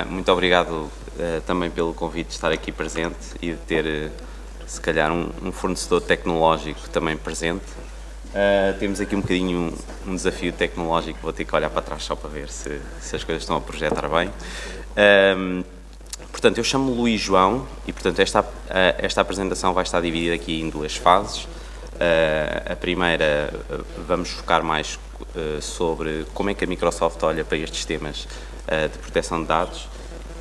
Muito obrigado também pelo convite de estar aqui presente e de ter, se calhar, um fornecedor tecnológico também presente. Temos aqui um bocadinho um desafio tecnológico, vou ter que olhar para trás só para ver se as coisas estão a projetar bem. Portanto, eu chamo-me Luís João e, portanto, esta apresentação vai estar dividida aqui em duas fases. A primeira, vamos focar mais sobre como é que a Microsoft olha para estes temas de proteção de dados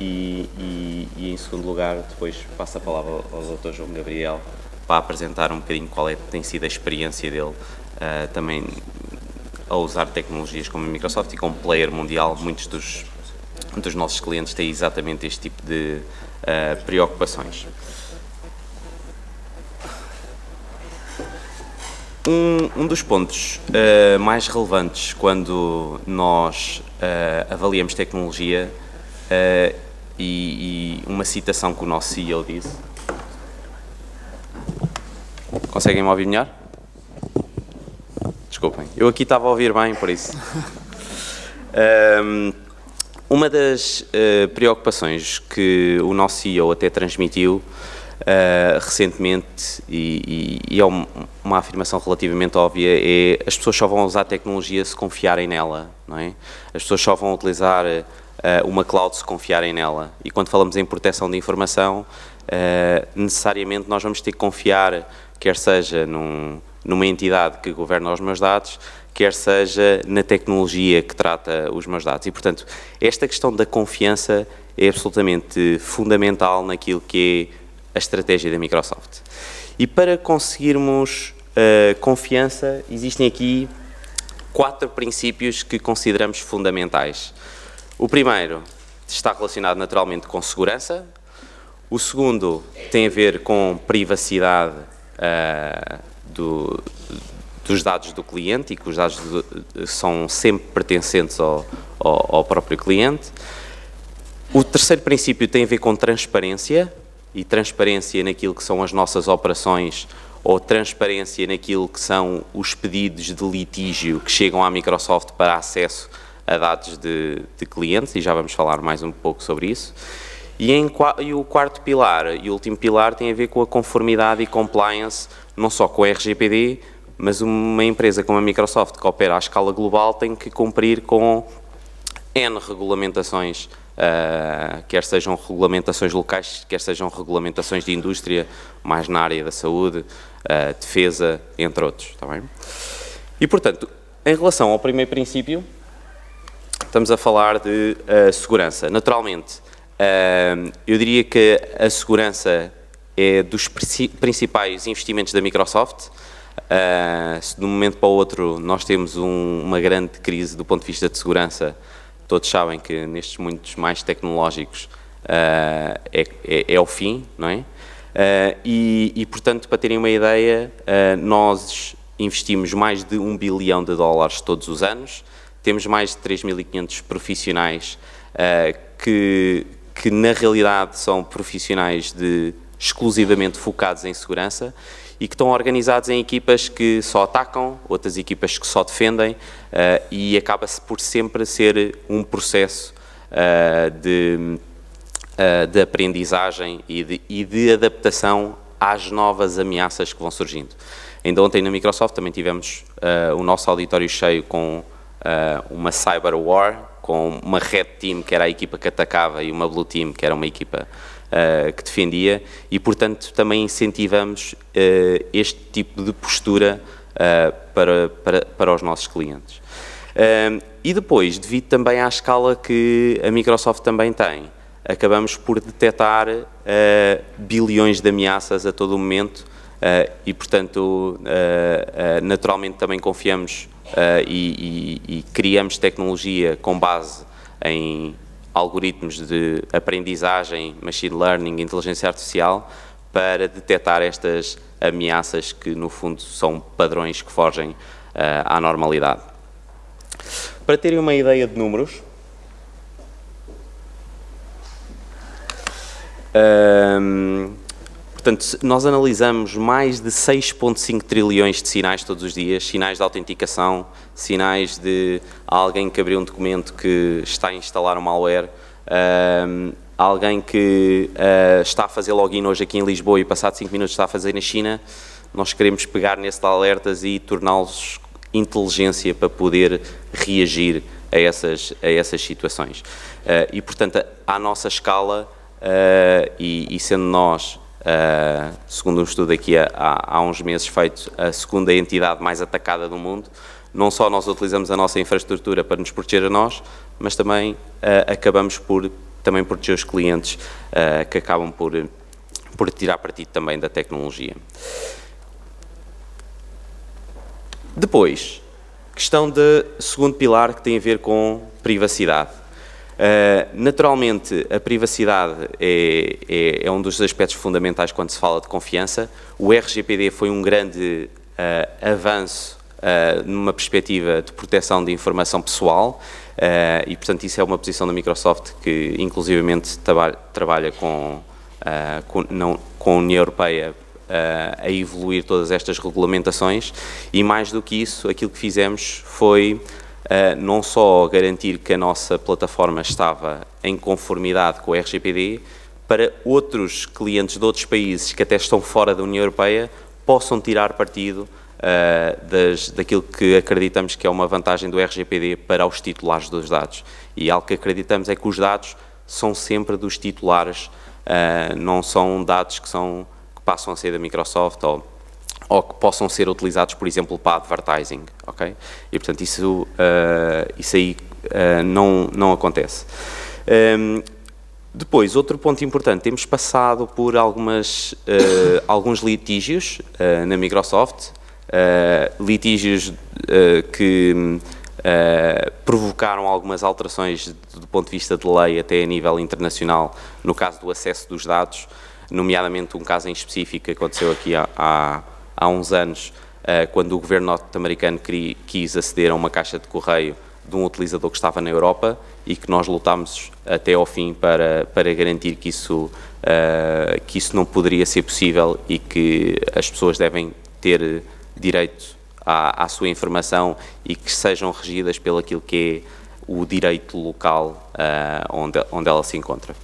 e em segundo lugar, depois passo a palavra ao Dr. João Gabriel para apresentar um bocadinho qual tem sido a experiência dele também a usar tecnologias como a Microsoft e como player mundial. Muitos dos nossos clientes têm exatamente este tipo de preocupações. Um dos pontos mais relevantes quando nós avaliamos tecnologia e uma citação que o nosso CEO disse. Conseguem-me ouvir melhor? Desculpem, eu aqui estava a ouvir bem, por isso. Uma das preocupações que o nosso CEO até transmitiu recentemente, e é uma afirmação relativamente óbvia, é as pessoas só vão usar tecnologia se confiarem nela, não é? As pessoas só vão utilizar uma cloud se confiarem nela. E quando falamos em proteção de informação, necessariamente nós vamos ter que confiar, quer seja numa entidade que governa os meus dados, quer seja na tecnologia que trata os meus dados. E, portanto, esta questão da confiança é absolutamente fundamental naquilo que é a estratégia da Microsoft. E para conseguirmos confiança, existem aqui 4 princípios que consideramos fundamentais. O primeiro está relacionado naturalmente com segurança. O segundo tem a ver com privacidade dos dados do cliente e que os dados são sempre pertencentes ao próprio cliente. O terceiro princípio tem a ver com transparência, e transparência naquilo que são as nossas operações ou transparência naquilo que são os pedidos de litígio que chegam à Microsoft para acesso a dados de clientes, e já vamos falar mais um pouco sobre isso. E o quarto pilar e último pilar tem a ver com a conformidade e compliance, não só com a RGPD, mas uma empresa como a Microsoft, que opera à escala global, tem que cumprir com N regulamentações, quer sejam regulamentações locais, quer sejam regulamentações de indústria, mais na área da saúde, defesa, entre outros, está bem? E, portanto, em relação ao primeiro princípio, estamos a falar de segurança. Naturalmente, eu diria que a segurança é dos principais investimentos da Microsoft. Se de um momento para o outro nós temos uma grande crise do ponto de vista de segurança, todos sabem que nestes mundos mais tecnológicos é o fim, não é? E, portanto, para terem uma ideia, nós investimos mais de $1 bilhão todos os anos, temos mais de 3.500 profissionais que na realidade são profissionais exclusivamente focados em segurança e que estão organizados em equipas que só atacam, outras equipas que só defendem, e acaba-se por sempre ser um processo de aprendizagem e de adaptação às novas ameaças que vão surgindo. Ainda ontem na Microsoft também tivemos o nosso auditório cheio com uma Cyber War, com uma Red Team, que era a equipa que atacava, e uma Blue Team, que era uma equipa que defendia, e, portanto, também incentivamos este tipo de postura para os nossos clientes. E depois, devido também à escala que a Microsoft também tem, acabamos por detectar bilhões de ameaças a todo o momento e, portanto, naturalmente também confiamos e criamos tecnologia com base em algoritmos de aprendizagem, machine learning, inteligência artificial, para detectar estas ameaças que, no fundo, são padrões que fogem à normalidade. Para terem uma ideia de números, portanto, nós analisamos mais de 6,5 trilhões de sinais todos os dias, sinais de autenticação, sinais de alguém que abriu um documento que está a instalar um malware, Alguém que está a fazer login hoje aqui em Lisboa e passado 5 minutos está a fazer na China, nós queremos pegar nesses alertas e torná-los inteligência para poder reagir a essas situações. E, portanto, à nossa escala, e sendo nós, segundo um estudo aqui há uns meses feito, a segunda entidade mais atacada do mundo, não só nós utilizamos a nossa infraestrutura para nos proteger a nós, mas também acabamos por também proteger os clientes que acabam por tirar partido também da tecnologia. Depois, questão de segundo pilar que tem a ver com privacidade. Naturalmente, a privacidade é um dos aspectos fundamentais quando se fala de confiança. O RGPD foi um grande avanço numa perspectiva de proteção de informação pessoal e, portanto, isso é uma posição da Microsoft que, inclusivamente, trabalha com a União Europeia a evoluir todas estas regulamentações e, mais do que isso, aquilo que fizemos foi não só garantir que a nossa plataforma estava em conformidade com o RGPD, para outros clientes de outros países que até estão fora da União Europeia possam tirar partido daquilo que acreditamos que é uma vantagem do RGPD para os titulares dos dados. E algo que acreditamos é que os dados são sempre dos titulares, não são dados que passam a ser da Microsoft ou que possam ser utilizados, por exemplo, para advertising, ok? E, portanto, isso aí não acontece. Depois, outro ponto importante, temos passado por alguns litígios na Microsoft, litígios que provocaram algumas alterações do ponto de vista de lei até a nível internacional, no caso do acesso dos dados, nomeadamente um caso em específico que aconteceu aqui há uns anos, quando o governo norte-americano quis aceder a uma caixa de correio de um utilizador que estava na Europa e que nós lutámos até ao fim para garantir que isso não poderia ser possível e que as pessoas devem ter direito à sua informação e que sejam regidas pelo aquilo que é o direito local onde ela se encontra.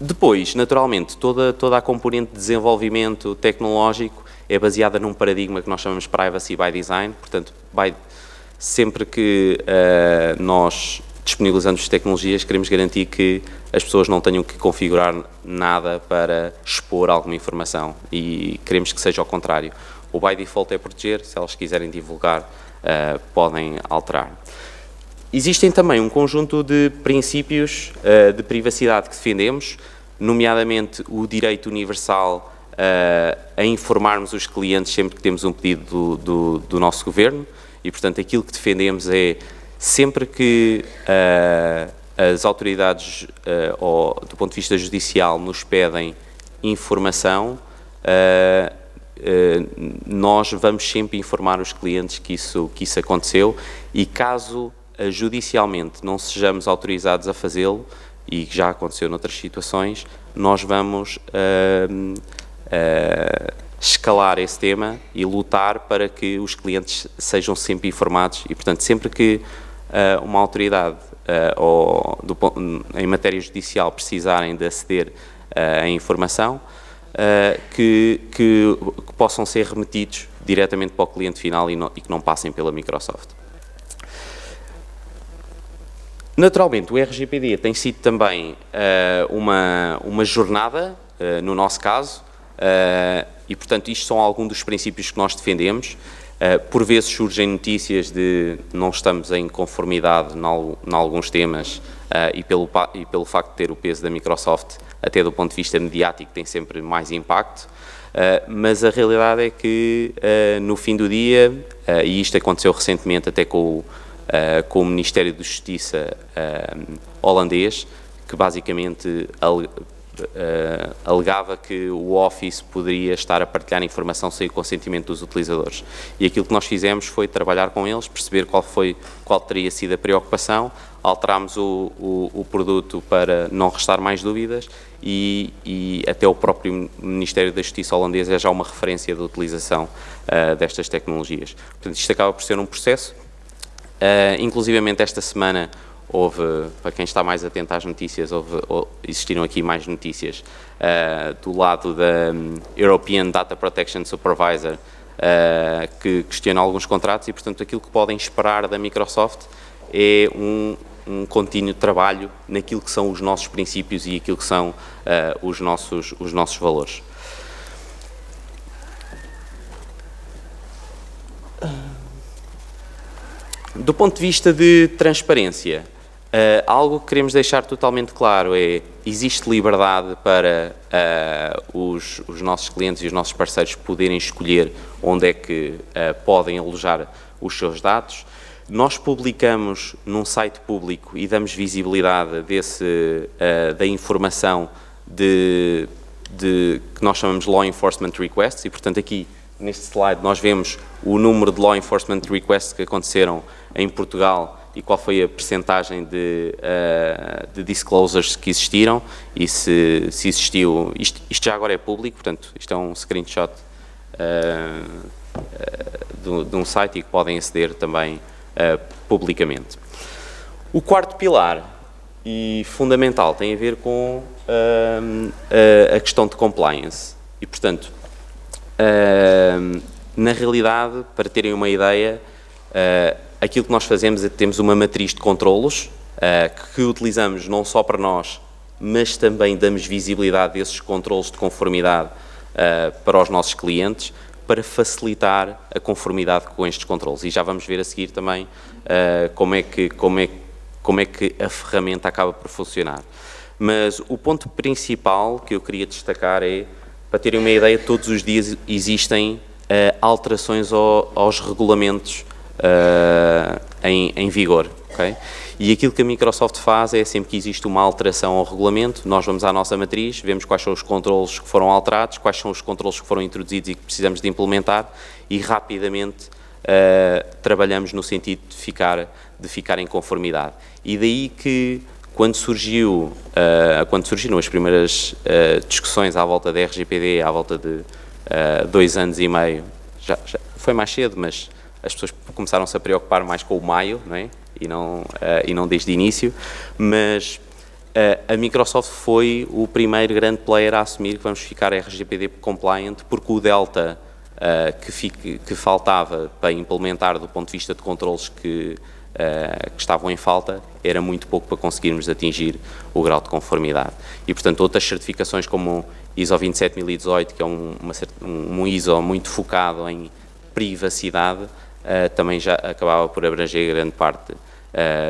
Depois, naturalmente, toda a componente de desenvolvimento tecnológico é baseada num paradigma que nós chamamos Privacy by Design, portanto, sempre que nós disponibilizamos tecnologias, queremos garantir que as pessoas não tenham que configurar nada para expor alguma informação e queremos que seja ao contrário. O by default é proteger, se elas quiserem divulgar, podem alterar. Existem também um conjunto de princípios de privacidade que defendemos, nomeadamente o direito universal a informarmos os clientes sempre que temos um pedido do nosso governo e, portanto, aquilo que defendemos é sempre que as autoridades, do ponto de vista judicial, nos pedem informação, nós vamos sempre informar os clientes que isso aconteceu e caso judicialmente não sejamos autorizados a fazê-lo, e que já aconteceu noutras situações, nós vamos escalar esse tema e lutar para que os clientes sejam sempre informados e, portanto, sempre que uma autoridade em matéria judicial precisarem de aceder à informação, que possam ser remetidos diretamente para o cliente final e que não passem pela Microsoft. Naturalmente, o RGPD tem sido também uma jornada, no nosso caso, e, portanto, isto são alguns dos princípios que nós defendemos. Por vezes surgem notícias de não estamos em conformidade em alguns temas e pelo facto de ter o peso da Microsoft, até do ponto de vista mediático, tem sempre mais impacto. Mas a realidade é que, no fim do dia, e isto aconteceu recentemente até com o Ministério da Justiça holandês, que basicamente alegava que o Office poderia estar a partilhar informação sem o consentimento dos utilizadores. E aquilo que nós fizemos foi trabalhar com eles, perceber qual teria sido a preocupação, alterámos o produto para não restar mais dúvidas e até o próprio Ministério da Justiça holandês é já uma referência de utilização destas tecnologias. Portanto, isto acaba por ser um processo Inclusivamente esta semana houve, para quem está mais atento às notícias, existiram aqui mais notícias do lado da European Data Protection Supervisor, que questiona alguns contratos e, portanto, aquilo que podem esperar da Microsoft é um contínuo trabalho naquilo que são os nossos princípios e aquilo que são os nossos valores. Do ponto de vista de transparência, algo que queremos deixar totalmente claro é: existe liberdade para os nossos clientes e os nossos parceiros poderem escolher onde é que podem alojar os seus dados. Nós publicamos num site público e damos visibilidade da informação que nós chamamos Law Enforcement Requests e, portanto, aqui neste slide nós vemos o número de Law Enforcement Requests que aconteceram em Portugal e qual foi a percentagem de disclosures que existiram e se existiu. Isto já agora é público, portanto, isto é um screenshot de um site e que podem aceder também publicamente. O quarto pilar e fundamental tem a ver com a questão de compliance e, portanto, na realidade, para terem uma ideia, aquilo que nós fazemos é temos uma matriz de controlos que utilizamos não só para nós, mas também damos visibilidade desses controlos de conformidade para os nossos clientes, para facilitar a conformidade com estes controlos. E já vamos ver a seguir também como é que a ferramenta acaba por funcionar. Mas o ponto principal que eu queria destacar é, para terem uma ideia, todos os dias existem alterações aos regulamentos em vigor. Okay? E aquilo que a Microsoft faz é, sempre que existe uma alteração ao regulamento, nós vamos à nossa matriz, vemos quais são os controlos que foram alterados, quais são os controlos que foram introduzidos e que precisamos de implementar e rapidamente trabalhamos no sentido de ficar em conformidade. E daí que, quando surgiram as primeiras discussões à volta da RGPD, à volta de 2 anos e meio, já foi mais cedo, mas as pessoas começaram-se a preocupar mais com o maio, não é? E não desde o início, mas a Microsoft foi o primeiro grande player a assumir que vamos ficar RGPD compliant, porque o delta que faltava para implementar do ponto de vista de controles que estavam em falta era muito pouco para conseguirmos atingir o grau de conformidade. E, portanto, outras certificações como ISO 27018, que é um ISO muito focado em privacidade, também já acabava por abranger grande parte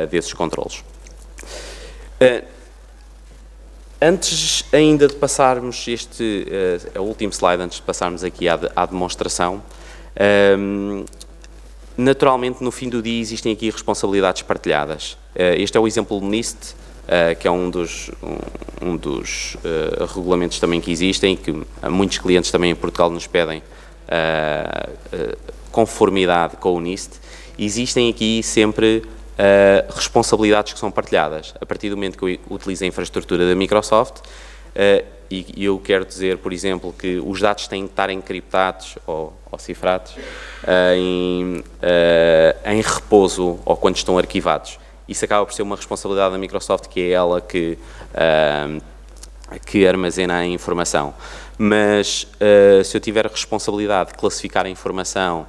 desses controlos. Antes ainda de passarmos é o último slide, antes de passarmos aqui à demonstração, naturalmente no fim do dia existem aqui responsabilidades partilhadas. Este é o exemplo NIST, que é um dos regulamentos também que existem, que muitos clientes também em Portugal nos pedem conformidade com o NIST. Existem aqui sempre responsabilidades que são partilhadas. A partir do momento que eu utilizo a infraestrutura da Microsoft, e eu quero dizer, por exemplo, que os dados têm que estar encriptados ou cifrados em repouso ou quando estão arquivados. Isso acaba por ser uma responsabilidade da Microsoft, que é ela que armazena a informação. Mas se eu tiver a responsabilidade de classificar a informação,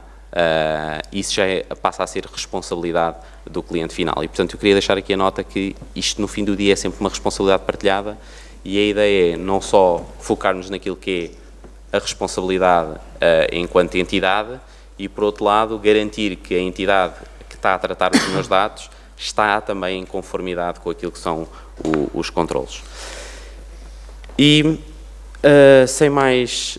isso já passa a ser responsabilidade do cliente final. E, portanto, eu queria deixar aqui a nota que isto, no fim do dia, é sempre uma responsabilidade partilhada e a ideia é não só focar-nos naquilo que é a responsabilidade enquanto entidade e, por outro lado, garantir que a entidade que está a tratar dos meus dados está também em conformidade com aquilo que são os controlos. E, sem mais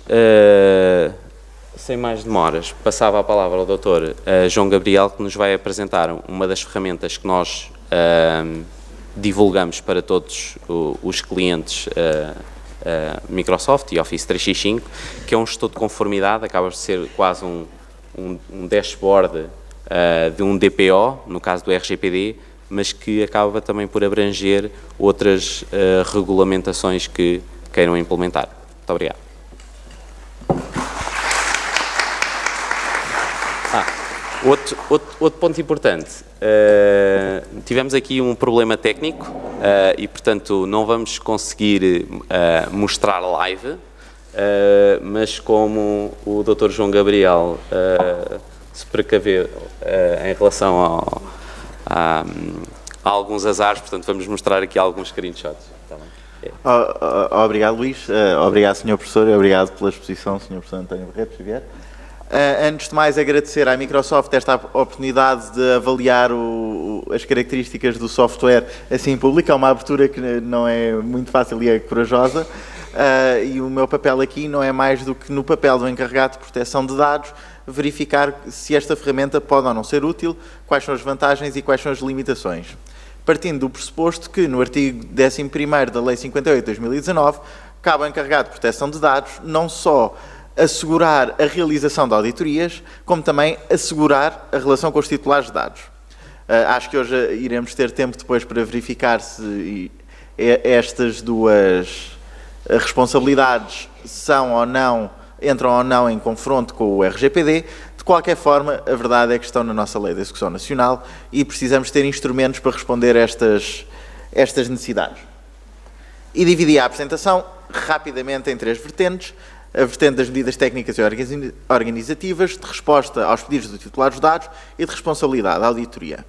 demoras, passava a palavra ao Dr. João Gabriel, que nos vai apresentar uma das ferramentas que nós divulgamos para todos os clientes Microsoft e Office 365, que é um gestor de conformidade, acaba de ser quase um dashboard de um DPO, no caso do RGPD, mas que acaba também por abranger outras regulamentações que queiram implementar. Muito obrigado. Outro ponto importante, tivemos aqui um problema técnico e, portanto, não vamos conseguir mostrar live, mas como o Dr. João Gabriel se precaveu em relação a alguns azares, portanto, vamos mostrar aqui alguns screenshots. Tá bem? Obrigado, Luís. Obrigado, Sr. Professor, e obrigado pela exposição, Sr. Professor António Barreto Xavier. Antes de mais, agradecer à Microsoft esta oportunidade de avaliar as características do software assim em público. É uma abertura que não é muito fácil e é corajosa. E o meu papel aqui não é mais do que, no papel do encarregado de proteção de dados, verificar se esta ferramenta pode ou não ser útil, quais são as vantagens e quais são as limitações. Partindo do pressuposto que, no artigo 11º da Lei 58 de 2019, cabe ao encarregado de proteção de dados não só assegurar a realização de auditorias, como também assegurar a relação com os titulares de dados. Acho que hoje iremos ter tempo depois para verificar se estas duas responsabilidades entram ou não em confronto com o RGPD. De qualquer forma, a verdade é que estão na nossa Lei de Execução Nacional e precisamos ter instrumentos para responder a estas necessidades. E dividi a apresentação rapidamente em 3 vertentes. A vertente das medidas técnicas e organizativas, de resposta aos pedidos do titular dos dados e de responsabilidade, auditoria.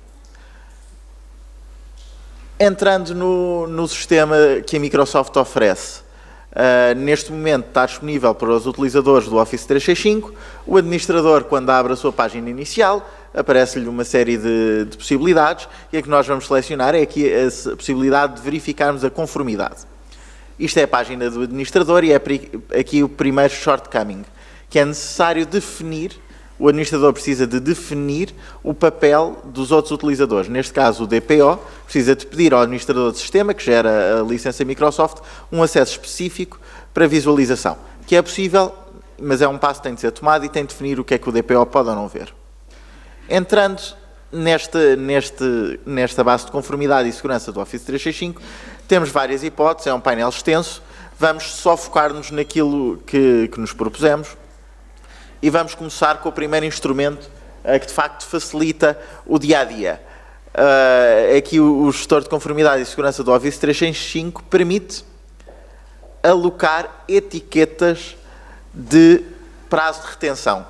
Entrando no sistema que a Microsoft oferece, neste momento está disponível para os utilizadores do Office 365. O administrador, quando abre a sua página inicial, aparece-lhe uma série de possibilidades e a que nós vamos selecionar é aqui a possibilidade de verificarmos a conformidade. Isto é a página do administrador e é aqui o primeiro shortcoming, que é necessário definir, o administrador precisa de definir o papel dos outros utilizadores. Neste caso, o DPO precisa de pedir ao administrador do sistema, que gera a licença Microsoft, um acesso específico para visualização, que é possível, mas é um passo que tem de ser tomado e tem de definir o que é que o DPO pode ou não ver. Entrando nesta base de conformidade e segurança do Office 365, temos várias hipóteses, é um painel extenso, vamos só focar-nos naquilo que nos propusemos e vamos começar com o primeiro instrumento que de facto facilita o dia-a-dia. Aqui o gestor de conformidade e segurança do Office 365 permite alocar etiquetas de prazo de retenção,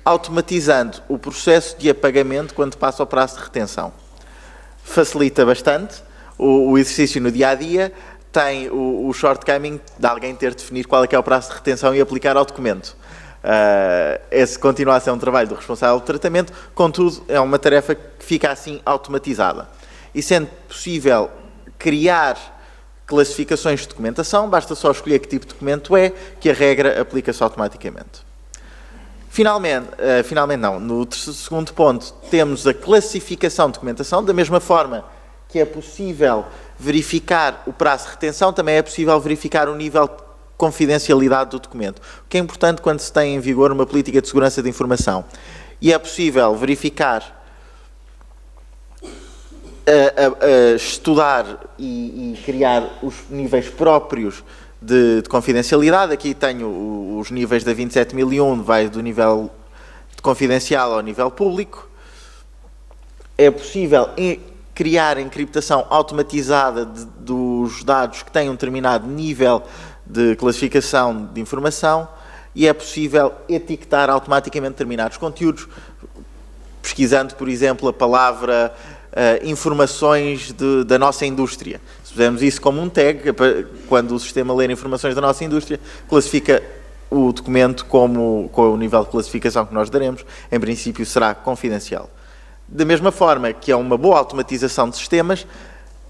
automatizando o processo de apagamento quando passa ao prazo de retenção. Facilita bastante o exercício no dia-a-dia, tem o shortcoming de alguém ter de definir qual é que é o prazo de retenção e aplicar ao documento. Esse continua a ser um trabalho do responsável do tratamento, contudo, é uma tarefa que fica assim automatizada. E sendo possível criar classificações de documentação, basta só escolher que tipo de documento é, que a regra aplica-se automaticamente. Finalmente não, no segundo ponto, temos a classificação de documentação, da mesma forma que é possível verificar o prazo de retenção, também é possível verificar o nível de confidencialidade do documento, o que é importante quando se tem em vigor uma política de segurança de informação. E é possível verificar, estudar e criar os níveis próprios de confidencialidade. Aqui tenho os níveis da 27001, vai do nível de confidencial ao nível público. É possível criar encriptação automatizada dos dados que têm um determinado nível de classificação de informação e é possível etiquetar automaticamente determinados conteúdos, pesquisando, por exemplo, a palavra informações da nossa indústria. Se fizermos isso como um tag, quando o sistema ler informações da nossa indústria, classifica o documento com o nível de classificação que nós daremos, em princípio será confidencial. Da mesma forma que é uma boa automatização de sistemas,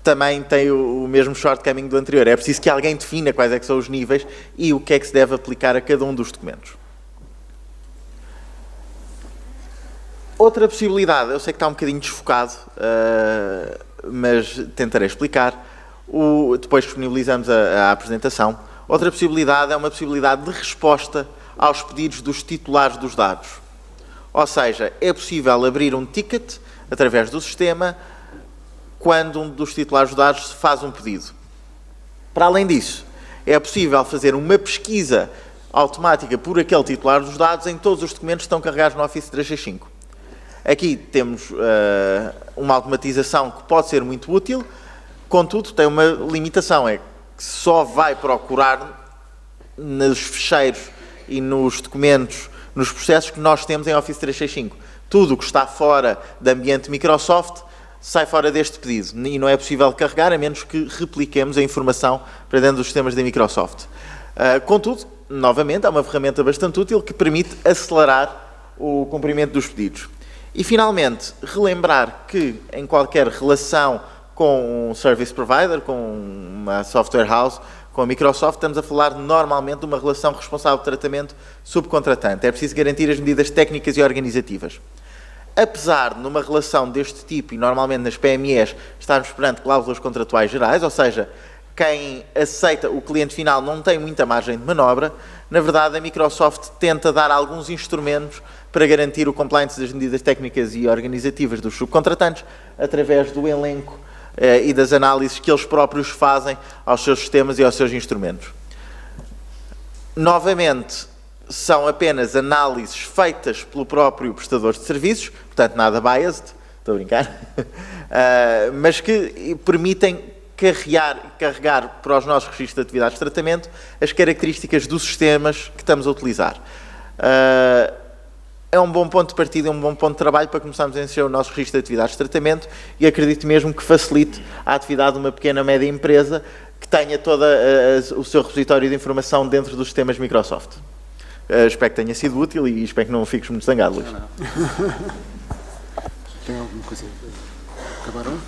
também tem o mesmo shortcoming do anterior. É preciso que alguém defina quais é que são os níveis e o que é que se deve aplicar a cada um dos documentos. Outra possibilidade, eu sei que está um bocadinho desfocado, mas tentarei explicar. Depois disponibilizamos a apresentação. Outra possibilidade é uma possibilidade de resposta aos pedidos dos titulares dos dados. Ou seja, é possível abrir um ticket através do sistema quando um dos titulares dos dados faz um pedido. Para além disso, é possível fazer uma pesquisa automática por aquele titular dos dados em todos os documentos que estão carregados no Office 365. Aqui temos uma automatização que pode ser muito útil, contudo tem uma limitação, é que só vai procurar nos ficheiros e nos documentos, nos processos que nós temos em Office 365. Tudo o que está fora do ambiente Microsoft sai fora deste pedido e não é possível carregar a menos que repliquemos a informação para dentro dos sistemas da Microsoft. Contudo, novamente, é uma ferramenta bastante útil que permite acelerar o cumprimento dos pedidos. E, finalmente, relembrar que em qualquer relação com um service provider, com uma software house, com a Microsoft, estamos a falar normalmente de uma relação responsável de tratamento subcontratante. É preciso garantir as medidas técnicas e organizativas. Apesar de, numa relação deste tipo, e normalmente nas PMEs, estarmos perante cláusulas contratuais gerais, ou seja, quem aceita, o cliente final não tem muita margem de manobra, na verdade a Microsoft tenta dar alguns instrumentos para garantir o compliance das medidas técnicas e organizativas dos subcontratantes, através do elenco e das análises que eles próprios fazem aos seus sistemas e aos seus instrumentos. Novamente, são apenas análises feitas pelo próprio prestador de serviços, portanto nada biased, estou a brincar, mas que permitem carregar para os nossos registros de atividades de tratamento as características dos sistemas que estamos a utilizar. É um bom ponto de partida, é um bom ponto de trabalho para começarmos a encher o nosso registro de atividades de tratamento e acredito mesmo que facilite a atividade de uma pequena ou média empresa que tenha todo o seu repositório de informação dentro dos sistemas Microsoft. Espero que tenha sido útil e espero que não fiques muito zangado, Luís. Tem alguma coisa? Acabaram?